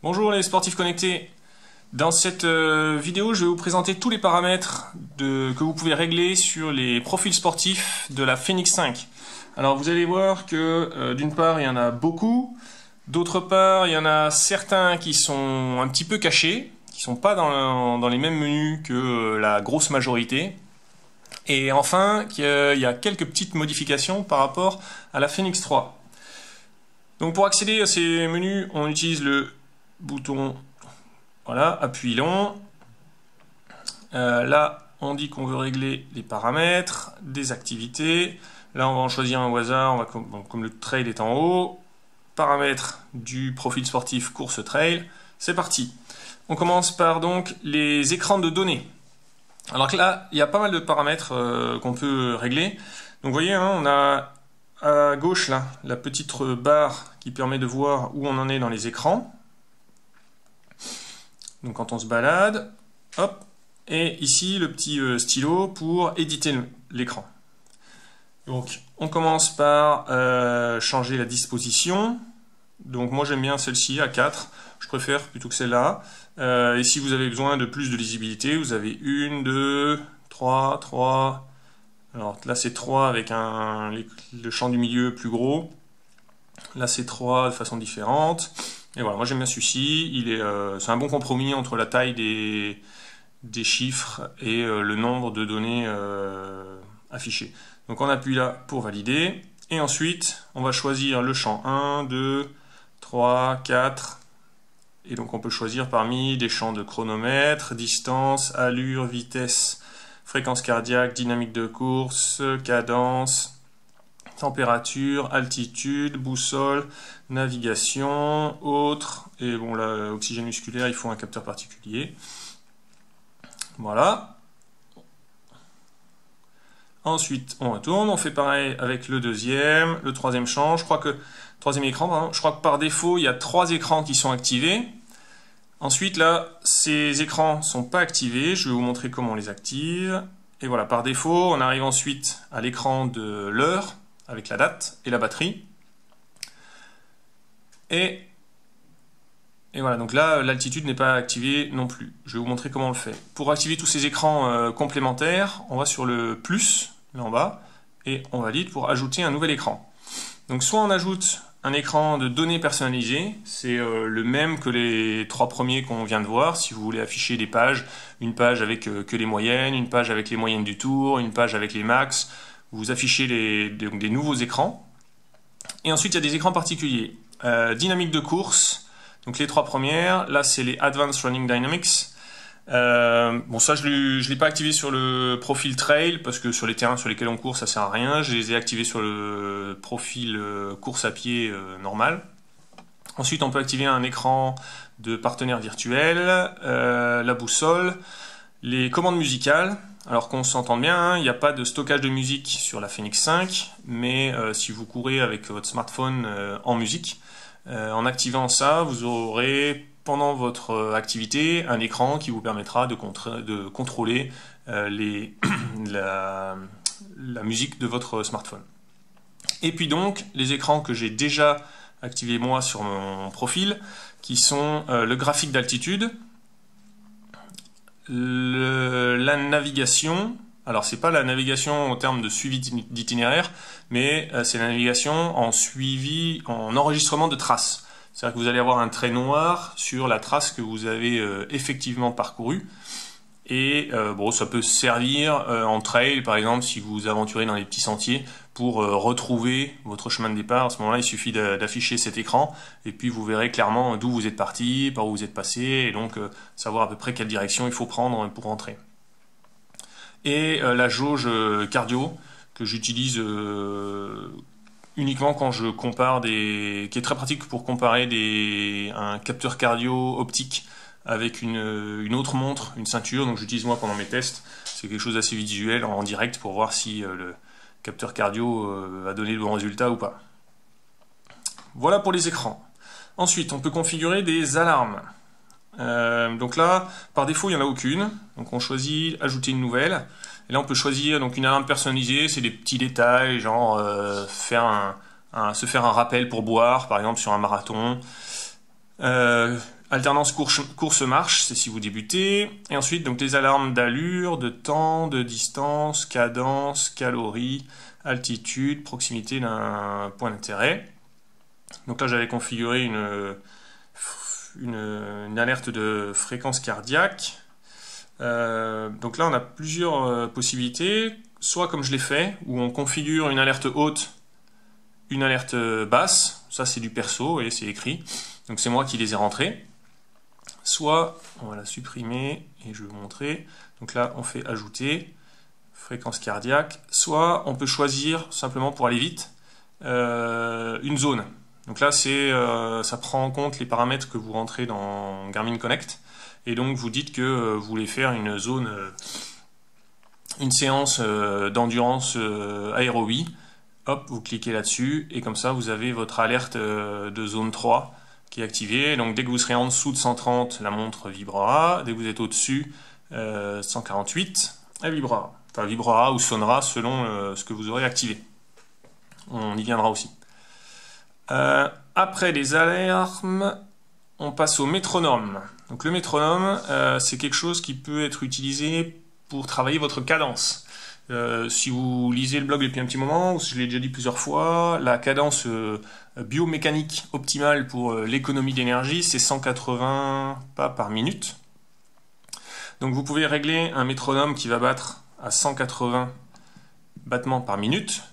Bonjour les sportifs connectés. Dans cette vidéo, je vais vous présenter tous les paramètres que vous pouvez régler sur les profils sportifs de la Fenix 5. Alors vous allez voir que d'une part, il y en a beaucoup. D'autre part, il y en a certains qui sont un petit peu cachés, qui ne sont pas dans les mêmes menus que la grosse majorité. Et enfin, il y a quelques petites modifications par rapport à la Fenix 3. Donc pour accéder à ces menus, on utilise le bouton, voilà, appui long. Là, on dit qu'on veut régler les paramètres, des activités. Là, on va en choisir un au hasard, comme le trail est en haut. Paramètres du profil sportif course trail. C'est parti. On commence par donc les écrans de données. Alors que là, il y a pas mal de paramètres qu'on peut régler. Donc vous voyez, hein, on a à gauche là, la petite barre qui permet de voir où on en est dans les écrans. Donc quand on se balade, hop, et ici le petit stylo pour éditer l'écran. Donc on commence par changer la disposition. Donc moi j'aime bien celle-ci à 4, je préfère plutôt que celle-là. Et si vous avez besoin de plus de lisibilité, vous avez 1, 2, 3, 3. Alors là c'est 3 avec le champ du milieu plus gros. Là c'est 3 de façon différente. Et voilà, moi j'aime bien celui-ci. C'est un bon compromis entre la taille des chiffres et le nombre de données affichées. Donc on appuie là pour valider. Et ensuite, on va choisir le champ 1, 2, 3, 4. Et donc on peut choisir parmi des champs de chronomètre, distance, allure, vitesse, fréquence cardiaque, dynamique de course, cadence, température, altitude, boussole, navigation, autres. Et bon là, oxygène musculaire, il faut un capteur particulier. Voilà. Ensuite, on retourne, on fait pareil avec le deuxième, le troisième champ. Troisième écran, pardon. Je crois que par défaut, il y a 3 écrans qui sont activés. Ensuite, là, ces écrans ne sont pas activés. Je vais vous montrer comment on les active. Et voilà, par défaut, on arrive ensuite à l'écran de l'heure, avec la date et la batterie. Et voilà, donc là, l'altitude n'est pas activée non plus. Je vais vous montrer comment on le fait. Pour activer tous ces écrans complémentaires, on va sur le plus, là en bas, et on valide pour ajouter un nouvel écran. Donc soit on ajoute un écran de données personnalisées, c'est le même que les 3 premiers qu'on vient de voir. Si vous voulez afficher des pages, une page avec que les moyennes, une page avec les moyennes du tour, une page avec les max, vous affichez des nouveaux écrans. Et ensuite, il y a des écrans particuliers. Dynamique de course, donc les 3 premières. Là, c'est les Advanced Running Dynamics. Bon, ça, je ne l'ai pas activé sur le profil trail, parce que sur les terrains sur lesquels on court, ça sert à rien. Je les ai activés sur le profil course à pied normal. Ensuite, on peut activer un écran de partenaire virtuel, la boussole, les commandes musicales. Alors qu'on s'entende bien, hein, il n'y a pas de stockage de musique sur la Fenix 5, mais si vous courez avec votre smartphone en musique, en activant ça, vous aurez pendant votre activité un écran qui vous permettra de contrôler la musique de votre smartphone. Et puis donc, les écrans que j'ai déjà activés moi sur mon profil, qui sont le graphique d'altitude, la navigation. Alors c'est pas la navigation en termes de suivi d'itinéraire, mais c'est la navigation en enregistrement de traces. C'est-à-dire que vous allez avoir un trait noir sur la trace que vous avez effectivement parcourue. Et bon, ça peut servir en trail, par exemple, si vous vous aventurez dans les petits sentiers, pour retrouver votre chemin de départ. À ce moment-là, il suffit d'afficher cet écran, et puis vous verrez clairement d'où vous êtes parti, par où vous êtes passé, et donc savoir à peu près quelle direction il faut prendre pour rentrer. Et la jauge cardio, que j'utilise uniquement quand je compare qui est très pratique pour comparer un capteur cardio optique avec une autre montre, une ceinture. Donc j'utilise moi pendant mes tests. C'est quelque chose d'assez visuel en direct pour voir si le capteur cardio a donné de bons résultats ou pas. Voilà pour les écrans. Ensuite, on peut configurer des alarmes. Donc là, par défaut, il n'y en a aucune. Donc on choisit ajouter une nouvelle. Et là, on peut choisir donc une alarme personnalisée. C'est des petits détails, genre se faire un rappel pour boire, par exemple sur un marathon. Alternance course-marche, c'est si vous débutez. Et ensuite, donc les alarmes d'allure, de temps, de distance, cadence, calories, altitude, proximité d'un point d'intérêt. Donc là, j'avais configuré une alerte de fréquence cardiaque. Donc là, on a plusieurs possibilités. Soit comme je l'ai fait, où on configure une alerte haute, une alerte basse. Ça, c'est du perso, et c'est écrit. Donc c'est moi qui les ai rentrés. Soit, on va la supprimer et je vais vous montrer. Donc là, on fait ajouter, fréquence cardiaque. Soit, on peut choisir, simplement pour aller vite, une zone. Donc là, ça prend en compte les paramètres que vous rentrez dans Garmin Connect. Et donc, vous dites que vous voulez faire une zone, une séance d'endurance aérobie. Hop, vous cliquez là-dessus. Et comme ça, vous avez votre alerte de zone 3 qui est activé. Donc dès que vous serez en dessous de 130, la montre vibrera. Dès que vous êtes au-dessus, 148, elle vibrera. Enfin, vibrera ou sonnera selon ce que vous aurez activé. On y viendra aussi. Après les alarmes, on passe au métronome. Donc le métronome, c'est quelque chose qui peut être utilisé pour travailler votre cadence. Si vous lisez le blog depuis un petit moment, je l'ai déjà dit plusieurs fois, la cadence biomécanique optimale pour l'économie d'énergie, c'est 180 pas par minute. Donc vous pouvez régler un métronome qui va battre à 180 battements par minute.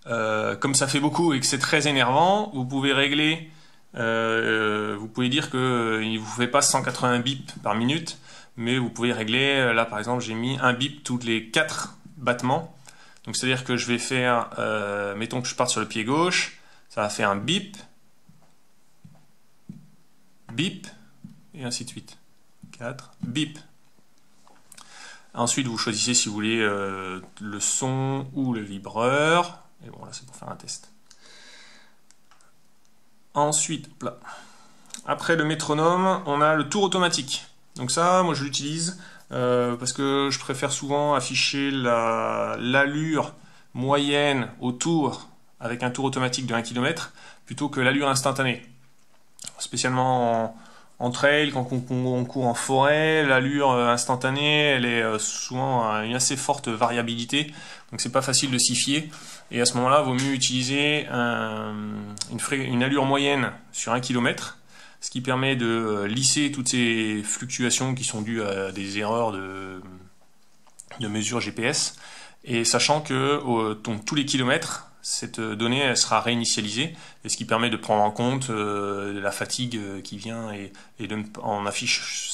Comme ça fait beaucoup et que c'est très énervant, vous pouvez régler, vous pouvez dire qu'il ne vous fait pas 180 bips par minute, mais vous pouvez régler, là par exemple j'ai mis un bip tous les 4 battements. Donc c'est-à-dire que je vais faire, mettons que je parte sur le pied gauche, ça va faire un bip, bip, et ainsi de suite. 4, bip. Ensuite vous choisissez si vous voulez le son ou le vibreur. Et bon là c'est pour faire un test. Ensuite, là. Après le métronome, on a le tour automatique. Donc ça, moi je l'utilise parce que je préfère souvent afficher l'allure moyenne au tour avec un tour automatique de 1 km plutôt que l'allure instantanée. Spécialement en trail, quand on court en forêt, l'allure instantanée, elle est souvent à une assez forte variabilité, donc c'est pas facile de s'y fier. Et à ce moment-là, il vaut mieux utiliser une allure moyenne sur 1 km, ce qui permet de lisser toutes ces fluctuations qui sont dues à des erreurs de mesure GPS, et sachant que tous les kilomètres, cette donnée elle sera réinitialisée, et ce qui permet de prendre en compte la fatigue qui vient, et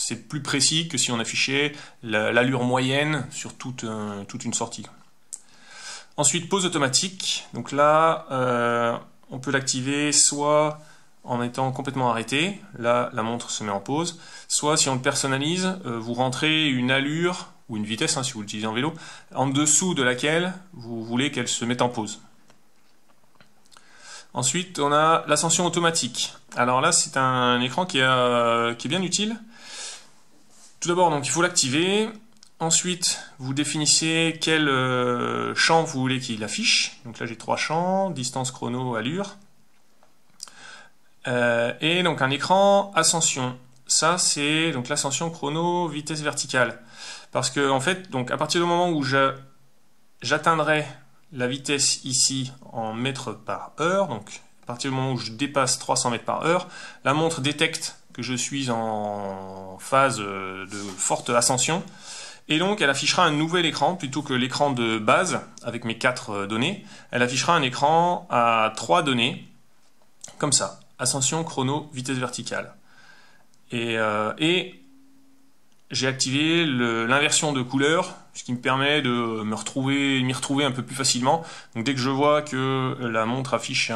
c'est plus précis que si on affichait l'allure moyenne sur toute une sortie. Ensuite, pause automatique. Donc là, on peut l'activer soit en étant complètement arrêté, là la montre se met en pause, soit si on le personnalise, vous rentrez une allure, ou une vitesse si vous l'utilisez en vélo, en dessous de laquelle vous voulez qu'elle se mette en pause. Ensuite, on a l'ascension automatique. Alors là, c'est un écran qui est bien utile. Tout d'abord, donc il faut l'activer. Ensuite, vous définissez quel champ vous voulez qu'il affiche. Donc là, j'ai 3 champs, distance, chrono, allure. Et donc un écran ascension. Ça, c'est donc l'ascension chrono, vitesse verticale. Parce que en fait, donc à partir du moment où j'atteindrai la vitesse ici en mètres par heure, donc à partir du moment où je dépasse 300 mètres par heure, la montre détecte que je suis en phase de forte ascension, et donc elle affichera un nouvel écran plutôt que l'écran de base avec mes 4 données. Elle affichera un écran à 3 données, comme ça, ascension, chrono, vitesse verticale. Et j'ai activé l'inversion de couleur, ce qui me permet de m'y retrouver un peu plus facilement. Donc dès que je vois que la montre affiche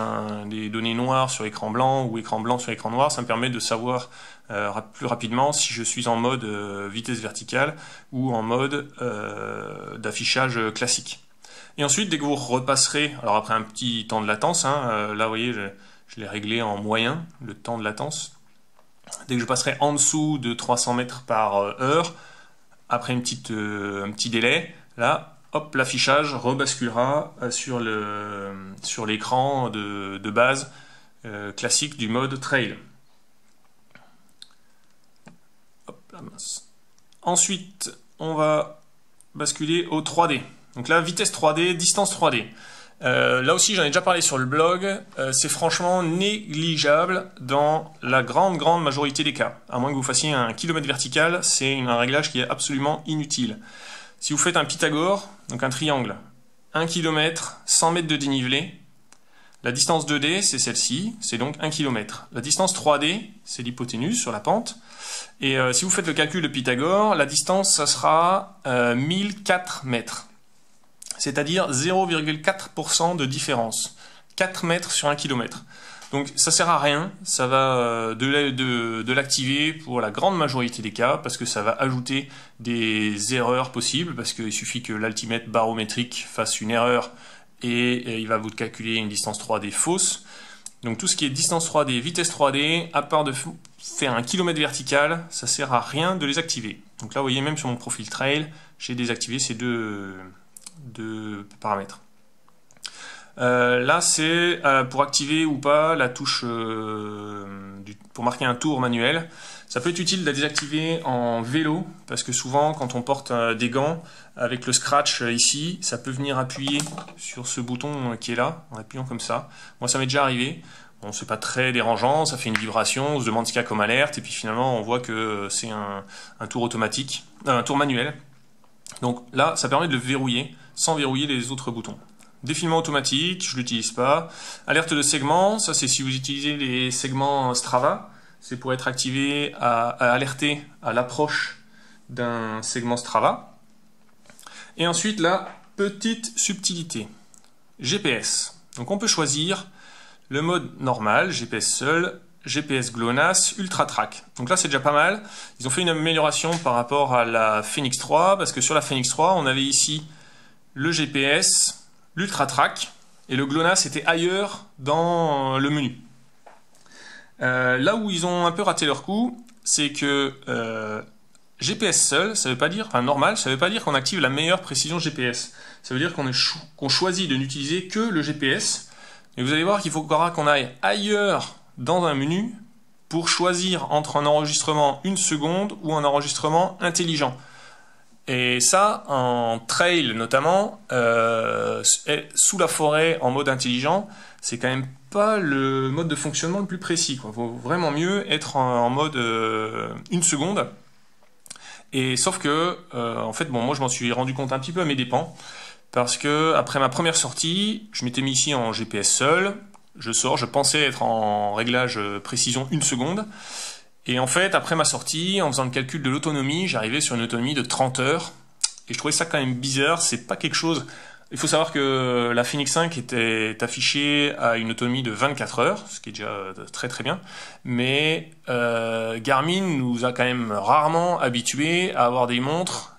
des données noires sur écran blanc ou écran blanc sur écran noir, ça me permet de savoir plus rapidement si je suis en mode vitesse verticale ou en mode d'affichage classique. Et ensuite, dès que vous repasserez, alors après un petit temps de latence, là vous voyez, je l'ai réglé en moyen, le temps de latence. Dès que je passerai en dessous de 300 mètres par heure, après un petit délai, là, hop, l'affichage rebasculera sur l'écran de base classique du mode trail. mince. Ensuite, on va basculer au 3D. Donc là, vitesse 3D, distance 3D. Là aussi, j'en ai déjà parlé sur le blog, c'est franchement négligeable dans la grande majorité des cas. À moins que vous fassiez un kilomètre vertical, c'est un réglage qui est absolument inutile. Si vous faites un Pythagore, donc un triangle, 1 km, 100 mètres de dénivelé, la distance 2D, c'est celle-ci, c'est donc 1 km. La distance 3D, c'est l'hypoténuse sur la pente. Et si vous faites le calcul de Pythagore, la distance, ça sera 1004 mètres. C'est-à-dire 0,4% de différence. 4 mètres sur 1 km. Donc ça sert à rien, ça va de l'activer pour la grande majorité des cas, parce que ça va ajouter des erreurs possibles, parce qu'il suffit que l'altimètre barométrique fasse une erreur et il va vous calculer une distance 3D fausse. Donc tout ce qui est distance 3D, vitesse 3D, à part de faire un kilomètre vertical, ça sert à rien de les activer. Donc là vous voyez même sur mon profil trail, j'ai désactivé ces deux paramètres. Là c'est pour activer ou pas la touche pour marquer un tour manuel. Ça peut être utile de la désactiver en vélo parce que souvent quand on porte des gants avec le scratch ici, ça peut venir appuyer sur ce bouton qui est là en appuyant comme ça. Moi ça m'est déjà arrivé. Bon, c'est pas très dérangeant, ça fait une vibration, on se demande ce qu'il y a comme alerte et puis finalement on voit que c'est un tour automatique, un tour manuel. Donc là ça permet de le verrouiller sans verrouiller les autres boutons. Défilement automatique, je ne l'utilise pas. Alerte de segment, ça c'est si vous utilisez les segments Strava, c'est pour être activé à alerter à l'approche d'un segment Strava. Et ensuite la petite subtilité, GPS. Donc on peut choisir le mode normal, GPS seul, GPS GLONASS, Ultra Track. Donc là c'est déjà pas mal. Ils ont fait une amélioration par rapport à la Phoenix 3, parce que sur la Phoenix 3 on avait ici le GPS, l'Ultra Track, et le GLONASS était ailleurs dans le menu. Là où ils ont un peu raté leur coup, c'est que GPS seul, ça veut pas dire, enfin normal, ça veut pas dire qu'on active la meilleure précision GPS. Ça veut dire qu'on choisit de n'utiliser que le GPS. Et vous allez voir qu'il faut qu'on aille ailleurs dans un menu pour choisir entre un enregistrement 1 seconde ou un enregistrement intelligent. Et ça, en trail notamment, sous la forêt en mode intelligent, c'est quand même pas le mode de fonctionnement le plus précis. Il vaut vraiment mieux être en mode 1 seconde. Et sauf que, en fait, bon, moi je m'en suis rendu compte un petit peu à mes dépens, parce que après ma première sortie, je m'étais mis ici en GPS seul. Je sors, je pensais être en réglage précision 1 seconde. Et en fait, après ma sortie, en faisant le calcul de l'autonomie, j'arrivais sur une autonomie de 30 heures. Et je trouvais ça quand même bizarre, c'est pas quelque chose... Il faut savoir que la Phoenix 5 était affichée à une autonomie de 24 heures, ce qui est déjà très bien. Mais Garmin nous a quand même rarement habitués à avoir des montres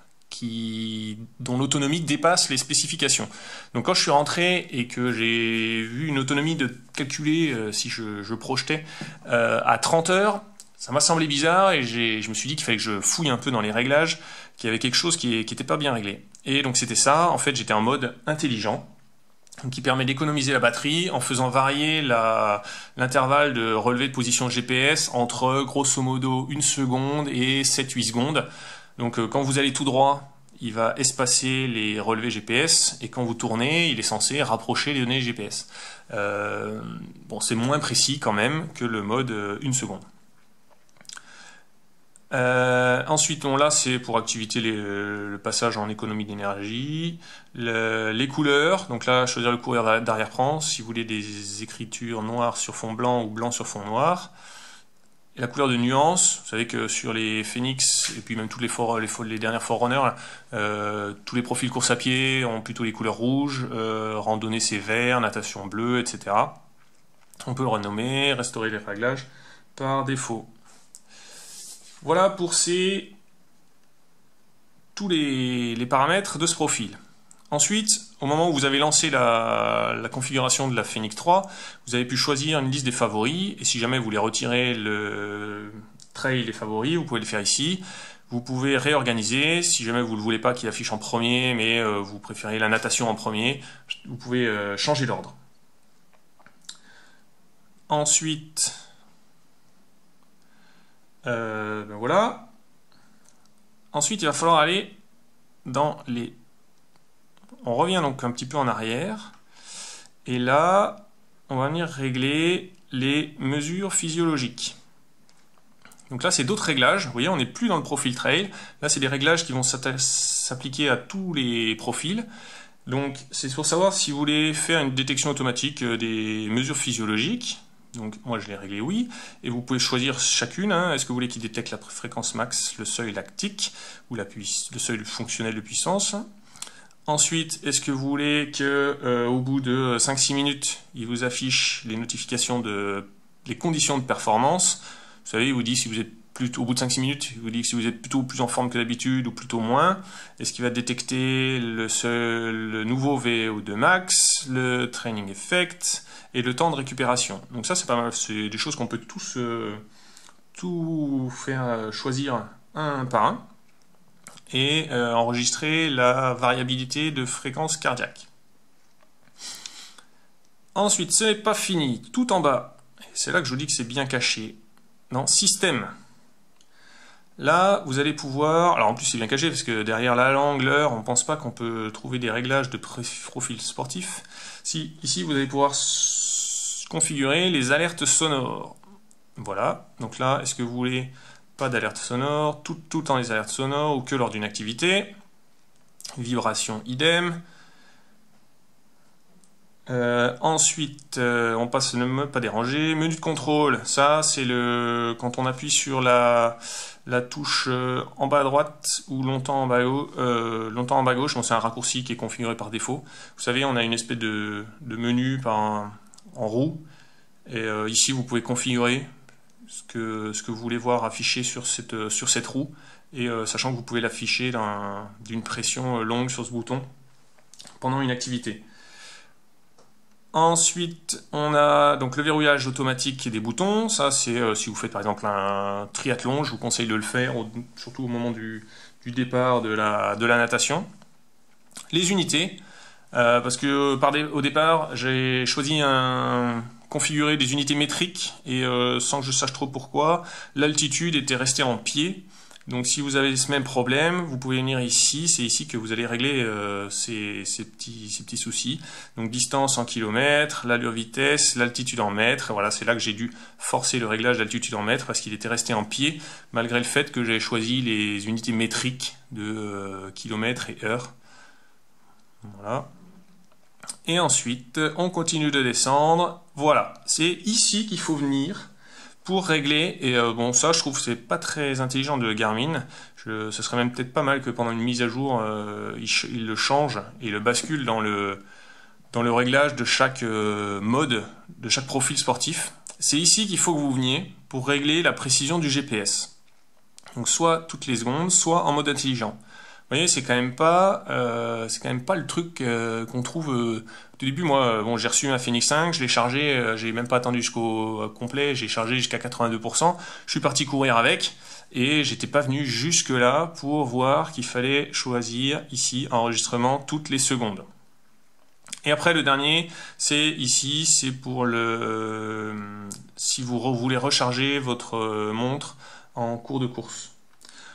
dont l'autonomie dépasse les spécifications. Donc quand je suis rentré et que j'ai vu une autonomie de calculer, si je projetais, à 30 heures, ça m'a semblé bizarre et je me suis dit qu'il fallait que je fouille un peu dans les réglages, qu'il y avait quelque chose qui n'était pas bien réglé. Et donc c'était ça, en fait j'étais en mode intelligent, qui permet d'économiser la batterie en faisant varier l'intervalle de relevé de position GPS entre grosso modo 1 seconde et 7-8 secondes. Donc quand vous allez tout droit, il va espacer les relevés GPS et quand vous tournez, il est censé rapprocher les données GPS. Bon, c'est moins précis quand même que le mode 1 seconde. Ensuite, bon, là c'est pour activité le passage en économie d'énergie, les couleurs, donc là choisir le courrier d'arrière-plan si vous voulez des écritures noires sur fond blanc ou blanc sur fond noir. Et la couleur de nuance, vous savez que sur les Phoenix et puis même toutes les dernières Forerunner, tous les profils course à pied ont plutôt les couleurs rouges, randonnée c'est vert, natation bleu, etc. On peut le renommer, restaurer les réglages par défaut. Voilà pour tous les paramètres de ce profil. Ensuite, au moment où vous avez lancé la configuration de la Phoenix 3, vous avez pu choisir une liste des favoris, et si jamais vous voulez retirer le trail des favoris, vous pouvez le faire ici. Vous pouvez réorganiser, si jamais vous ne voulez pas qu'il affiche en premier, mais vous préférez la natation en premier, vous pouvez changer d'ordre. Ensuite, ben voilà. Ensuite, il va falloir aller dans les... On revient donc un petit peu en arrière. Et là, on va venir régler les mesures physiologiques. Donc là, c'est d'autres réglages. Vous voyez, on n'est plus dans le profil trail. Là, c'est des réglages qui vont s'appliquer à tous les profils. Donc, c'est pour savoir si vous voulez faire une détection automatique des mesures physiologiques. Donc, moi, je l'ai réglé oui. Et vous pouvez choisir chacune. Est-ce que vous voulez qu'il détecte la fréquence max, le seuil lactique ou le seuil fonctionnel de puissance? Ensuite, est-ce que vous voulez que au bout de 5-6 minutes, il vous affiche les notifications les conditions de performance? Vous savez, il vous dit si vous êtes plutôt, au bout de 5-6 minutes, il vous dit si vous êtes plutôt plus en forme que d'habitude ou plutôt moins. Est-ce qu'il va détecter le nouveau VO2 max, le training effect et le temps de récupération? Donc ça, c'est pas mal. C'est des choses qu'on peut tous tout faire choisir un par un et enregistrer la variabilité de fréquence cardiaque. Ensuite, ce n'est pas fini. Tout en bas, c'est là que je vous dis que c'est bien caché, dans Système. Là, vous allez pouvoir... Alors en plus, c'est bien caché, parce que derrière la langue, l'heure, on ne pense pas qu'on peut trouver des réglages de profil sportif. Si, ici, vous allez pouvoir configurer les alertes sonores. Voilà. Donc là, est-ce que vous voulez pas d'alerte sonore, tout le temps les alertes sonores, ou que lors d'une activité? Vibration, idem. Ensuite, on passe le mode pas déranger. Menu de contrôle, ça c'est quand on appuie sur la touche en bas à droite ou longtemps en bas à gauche. Bon, c'est un raccourci qui est configuré par défaut. Vous savez, on a une espèce de menu en roue. Et ici, vous pouvez configurer ce que vous voulez voir affiché sur cette roue. Et sachant que vous pouvez l'afficher d'une pression longue sur ce bouton pendant une activité. Ensuite, on a donc le verrouillage automatique des boutons. Ça, c'est si vous faites par exemple un triathlon, je vous conseille de le faire, surtout au moment du départ de la natation. Les unités, parce que au départ, j'ai choisi configurer des unités métriques et sans que je sache trop pourquoi, l'altitude était restée en pieds. Donc si vous avez ce même problème, vous pouvez venir ici, c'est ici que vous allez régler ces petits soucis. Donc distance en kilomètres, l'allure vitesse, l'altitude en mètres. Voilà, c'est là que j'ai dû forcer le réglage d'altitude en mètres parce qu'il était resté en pieds, malgré le fait que j'avais choisi les unités métriques de kilomètres et heures. Voilà. Et ensuite, on continue de descendre. Voilà, c'est ici qu'il faut venir pour régler, et bon, ça je trouve que c'est pas très intelligent de Garmin. Ce serait même peut-être pas mal que pendant une mise à jour, il le change et le bascule dans le réglage de chaque mode, de chaque profil sportif. C'est ici qu'il faut que vous veniez pour régler la précision du GPS. Donc soit toutes les secondes, soit en mode intelligent. Vous voyez, c'est quand même pas le truc qu'on trouve au début. Moi, bon, j'ai reçu ma Phoenix 5, je l'ai chargé, j'ai même pas attendu jusqu'au complet, j'ai chargé jusqu'à 82%. Je suis parti courir avec et j'étais pas venu jusque là pour voir qu'il fallait choisir ici enregistrement toutes les secondes. Et après le dernier, c'est ici, c'est pour si vous voulez recharger votre montre en cours de course.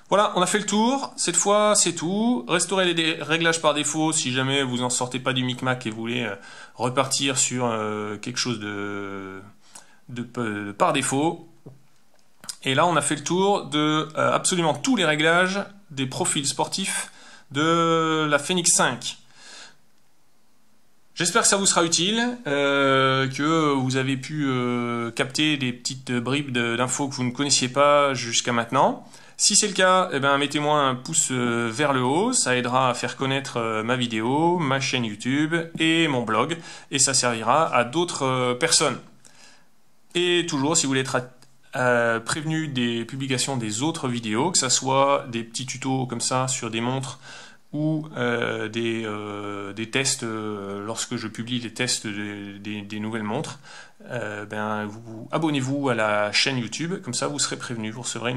Voilà, on a fait le tour. Cette fois, c'est tout. Restaurez les réglages par défaut si jamais vous en sortez pas du micmac et vous voulez repartir sur quelque chose par défaut. Et là, on a fait le tour de absolument tous les réglages des profils sportifs de la Phoenix 5. J'espère que ça vous sera utile, que vous avez pu capter des petites bribes d'infos que vous ne connaissiez pas jusqu'à maintenant. Si c'est le cas, eh ben, mettez-moi un pouce vers le haut, ça aidera à faire connaître ma vidéo, ma chaîne YouTube et mon blog, et ça servira à d'autres personnes. Et toujours, si vous voulez être prévenu des publications des autres vidéos, que ce soit des petits tutos comme ça sur des montres, ou des tests, lorsque je publie les tests des nouvelles montres, abonnez-vous à la chaîne YouTube, comme ça vous serez prévenu, vous recevrez une